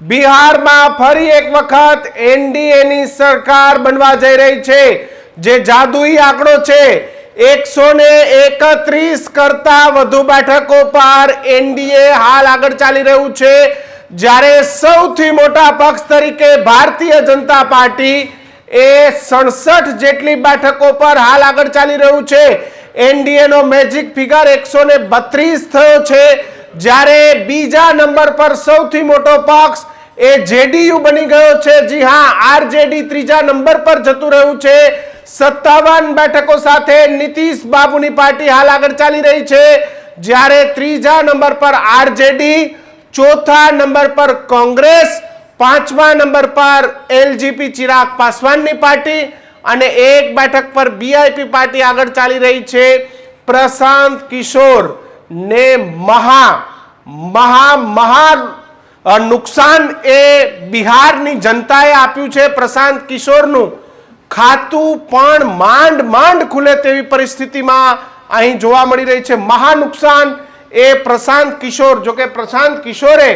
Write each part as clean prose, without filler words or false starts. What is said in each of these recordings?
બિહારમાં ફરી એક વખત એનડીએની સરકાર બનવા જઈ રહી છે। જે જાદુઈ આંકડો છે 131 કરતા વધુ બેઠકો પર એનડીએ હાલ આગળ ચાલી રહ્યું છે, જ્યારે સૌથી મોટા પક્ષ તરીકે ભારતીય જનતા પાર્ટી એ 67 જેટલી બેઠકો પર હાલ આગળ ચાલી રહ્યું છે। એનડીએ નો મેજિક ફિગર 132 થયો છે, જ્યારે બીજા નંબર પર સૌથી મોટો પક્ષ એ જેડીયુ બની ગયો છે। જી હા, આરજેડી ત્રીજા નંબર પર જતું રહ્યું છે। 57 બેઠકો સાથે નીતિશ બાબુની પાર્ટી હાલ આગળ ચાલી રહી છે, જ્યારે ત્રીજા નંબર પર આરજેડી, ચોથા નંબર પર કોંગ્રેસ, પાંચમા નંબર પર એલજીપી ચિરાગ પાસવાનની પાર્ટી અને એક બેઠક પર બીઆઈપી પાર્ટી આગળ ચાલી રહી છે। પ્રશાંત કિશોર ને મહા નુકસાન એ બિહારની જનતાએ આપ્યું છે। પ્રશાંત કિશોરનું ખાતું પણ માંડ ખુલે તેવી પરિસ્થિતિમાં અહીં જોવા મળી રહી છે। મહા નુકસાન એ પ્રશાંત કિશોર, જો કે પ્રશાંત કિશોરે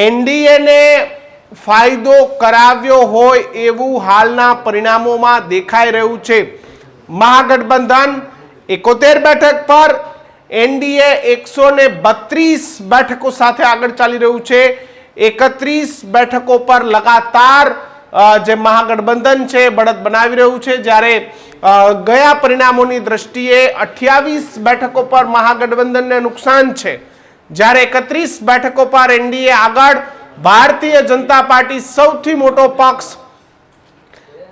એનડીએને ફાયદો કરાવ્યો હોય એવું હાલના પરિણામોમાં દેખાઈ રહ્યું છે। મહાગઠબંધન 71 બેઠક પર, એનડીએ 132 બેઠકો સાથે આગળ ચાલી રહ્યું છે। 31 બેઠકો પર લગાતાર જે મહાગઠબંધન છે બળદ બનાવી રહ્યું છે, જ્યારે ગયા પરિણામોની દ્રષ્ટિએ 28 બેઠકો પર મહાગઠબંધનને નુકસાન છે, જ્યારે 31 બેઠકો પર એનડીએ આગળ। ભારતીય જનતા પાર્ટી સૌથી મોટો પક્ષ,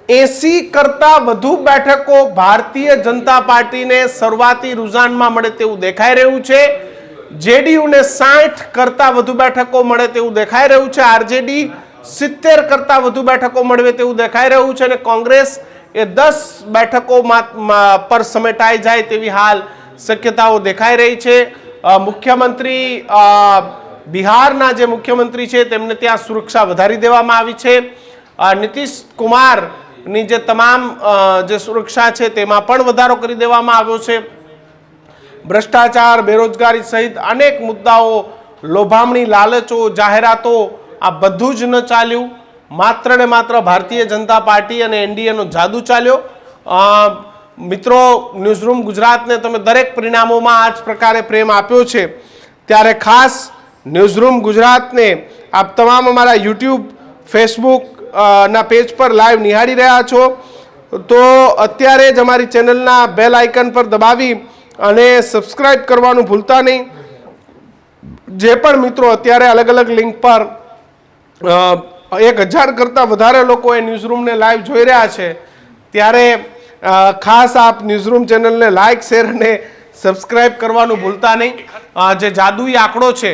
80 કરતા વધુ બેઠકો ભારતીય જનતા પાર્ટીને શરૂઆતી રુઝાનમાં મળે તેવું દેખાઈ રહ્યું છે। જેડીયુને 60 કરતા વધુ બેઠકો મળે તેવું દેખાઈ રહ્યું છે। આરજેડી 70 કરતા વધુ બેઠકો મળે તેવું દેખાઈ રહ્યું છે, અને કોંગ્રેસ એ 10 બેઠકો પર સમેટાઈ જાય તેવી હાલ શક્યતાઓ દેખાઈ રહી છે। મુખ્યમંત્રી બિહારના જે મુખ્યમંત્રી છે તેમને ત્યાં સુરક્ષા વધારી દેવામાં આવી છે। નીતિશ કુમારની જે તમામ જે સુરક્ષા છે તેમાં પણ વધારો કરી દેવામાં આવ્યો છે। ભ્રષ્ટાચાર, બેરોજગારી સહિત અનેક મુદ્દાઓ, લોભામણી, લાલચો, જાહેરાતો, આ બધું જ ન ચાલ્યું। માત્ર ને માત્ર ભારતીય જનતા પાર્ટી અને એનડીએનો જાદુ ચાલ્યો। મિત્રો, ન્યૂઝરૂમ ગુજરાતને તમે દરેક પરિણામોમાં આ જ પ્રકારે પ્રેમ આપ્યો છે, ત્યારે ખાસ ન્યૂઝરૂમ ગુજરાતને આપ તમામ અમારા યુટ્યુબ, ફેસબુક ના પેજ પર લાઈવ નિહાળી રહ્યા છો તો અત્યારે જ અમારી ચેનલના બેલ આઇકન પર દબાવી અને સબસ્ક્રાઇબ કરવાનું ભૂલતા નહીં। જે પણ મિત્રો અત્યારે અલગ અલગ લિંક પર 1000 કરતાં વધારે લોકો એ ન્યૂઝરૂમને લાઈવ જોઈ રહ્યા છે, ત્યારે ખાસ આપ ન્યૂઝરૂમ ચેનલને લાઇક, શેર અને સબસ્ક્રાઇબ કરવાનું ભૂલતા નહીં। જે જાદુઈ આંકડો છે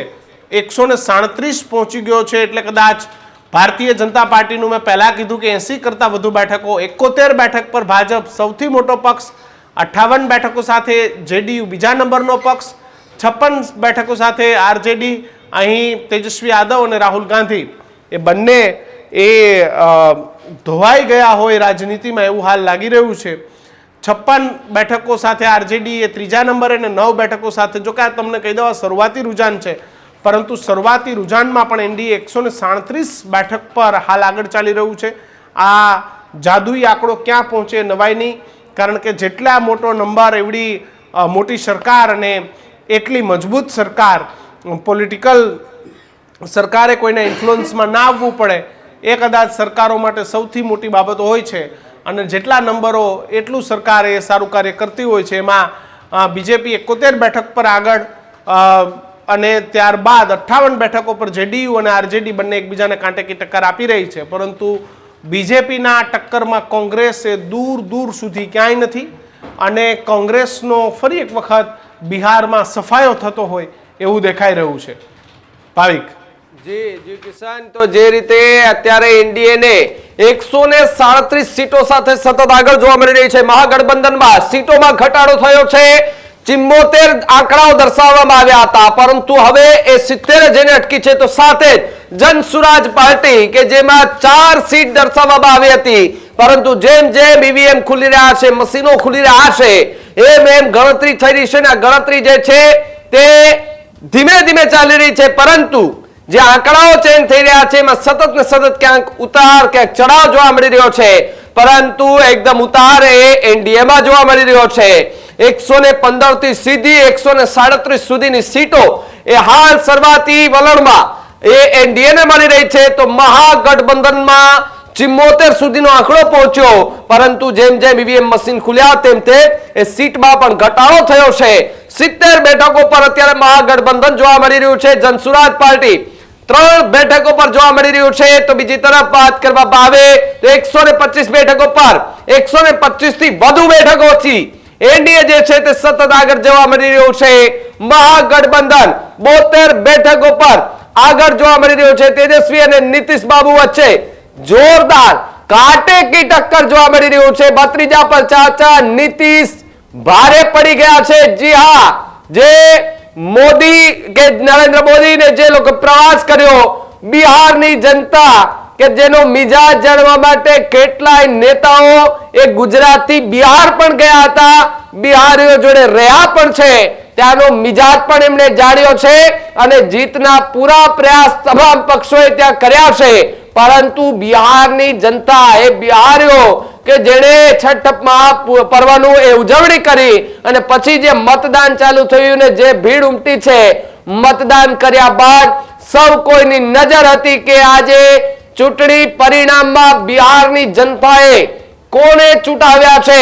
137 પહોંચી ગયો છે, એટલે કદાચ ભારતીય જનતા પાર્ટીનું મેં પહેલાં કીધું કે 80 કરતાં વધુ બેઠકો, 71 બેઠક પર ભાજપ સૌથી મોટો પક્ષ, 58 બેઠકો સાથે જેડીયુ બીજા નંબરનો પક્ષ, 56 બેઠકો સાથે આરજેડી, અહીં તેજસ્વી યાદવ અને રાહુલ ગાંધી એ બંને એ ધોવાઈ ગયા હોય રાજનીતિમાં એવું હાલ લાગી રહ્યું છે। 56 બેઠકો સાથે આરજેડી એ ત્રીજા નંબરે અને 9 બેઠકો સાથે, જો કે આ તમને કહી દઉં શરૂઆતી રુઝાન છે, પરંતુ શરૂઆતી રુઝાનમાં પણ એનડીએ 137 બેઠક પર હાલ આગળ ચાલી રહ્યું છે। આ જાદુઈ આંકડો ક્યાં પહોંચે નવાઈ નહીં, કારણ કે જેટલા મોટો નંબર, એવડી મોટી સરકાર અને એટલી મજબૂત સરકાર, પોલિટિકલ સરકારે કોઈના ઇન્ફ્લુઅન્સમાં ના આવવું પડે એ કદાચ સરકારો માટે સૌથી મોટી બાબતો હોય છે, અને જેટલા નંબરો એટલું સરકાર એ સારું કાર્ય કરતી હોય છે। એમાં બીજેપી 71 બેઠક પર આગળ અને ત્યારબાદ 58 બેઠકો પર જેડીયુ અને આરજેડી બંને એકબીજાને કાંટે કી ટક્કર આપી રહી છે, પરંતુ બીજેપીના ટક્કરમાં કોંગ્રેસ એ દૂર સુધી ક્યાંય નથી, અને કોંગ્રેસનો ફરી એક વખત બિહારમાં સફાયો થતો હોય એવું દેખાઈ રહ્યું છે। ભાવિક જી કિશન, તો જે રીતે અત્યારે એનડીએ ને 137 સીટો સાથે સતત આગળ જોવા મળી રહી છે। મહાગઠબંધનમાં સીટોમાં ઘટાડો થયો છે। 74 આંકડાઓ દર્શાવવામાં આવ્યા હતા, પરંતુ હવે એ 70 જેને અટકી છે, તો સાથે જન સુરાજ પાર્ટી કે જેમાં 4 સીટ દર્શાવવામાં આવી હતી, પરંતુ જેમ ઈવીએમ ખુલી રહ્યા છે, મશીનો ખુલી રહ્યા છે, એમ ગણતરી થઈ રહી છે, ને આ ગણતરી જે છે તે ધીમે ધીમે ચાલી રહી છે, પરંતુ જે આંકડાઓ ચેન્જ થઈ રહ્યા છે એમાં સતત ને સતત ક્યાંક ઉતાર ક્યાંક ચઢાવ જોવા મળી રહ્યો છે, પરંતુ એકદમ ઉતાર એ એનડીએ માં જોવા મળી રહ્યો છે. 115 થી સીધી 137 સુધીની સીટો એ હાલ શરૂઆતી વલણમાં એ એનડીએ ને મળી રહી છે. તો મહાગઠબંધનમાં 74 સુધીનો આંકડો પહોંચ્યો, પરંતુ જેમ જેમ ઈવીએમ મશીન ખુલ્યા તેમ તે એ સીટમાં પણ ઘટાડો થયો છે. 70 બેઠકો પર અત્યારે મહાગઠબંધન જોવા મળી રહ્યું છે. જનસુરાજ પાર્ટી 3 બેઠકો પર જોવા મળી રહ્યું છે. તો બીજી તરફ વાત કરવામાં આવે તો 125 બેઠકો પર 125 થી વધુ બેઠકોથી એનડીએ જે છે તે સતત આગળ જવા મળી રહ્યું છે. મહાગઠબંધન 72 બેઠકો પર આગળ જોવા મળી રહ્યું છે. તેજસ્વી અને નીતિશ બાબુ વચ્ચે જોરદાર કાંટે કી ટક્કર જોવા મળી રહ્યું છે. ભત્રીજા પર ચાચા નીતિશ ભારે પડી ગયા છે. જી હા, જે મોદી કે નરેન્દ્ર મોદીને જે લોકો પ્રવાસ કર્યો, બિહારની જનતા કે જેનો મિજાજ જાણવા માટે કેટલાય નેતાઓ એ ગુજરાતથી બિહાર પણ ગયા હતા, બિહારીઓ જોડે રહ્યા પણ છે, ત્યાંનો મિજાજ પણ એમણે જાણ્યો છે અને જીતના પૂરા પ્રયાસ તમામ પક્ષોએ ત્યાં કર્યા છે. પરંતુ બિહારની જનતા એ બિહારીઓ કે જેણે છઠ મહાપર્વનું એ ઉજવણી કરી અને પછી જે મતદાન ચાલુ થયું ને જે ભીડ ઉમટી છે, મતદાન કર્યા બાદ સૌ કોઈની નજર હતી કે આજે ચૂંટણી પરિણામમાં બિહારની જનતાએ કોને ચૂંટાવ્યા છે,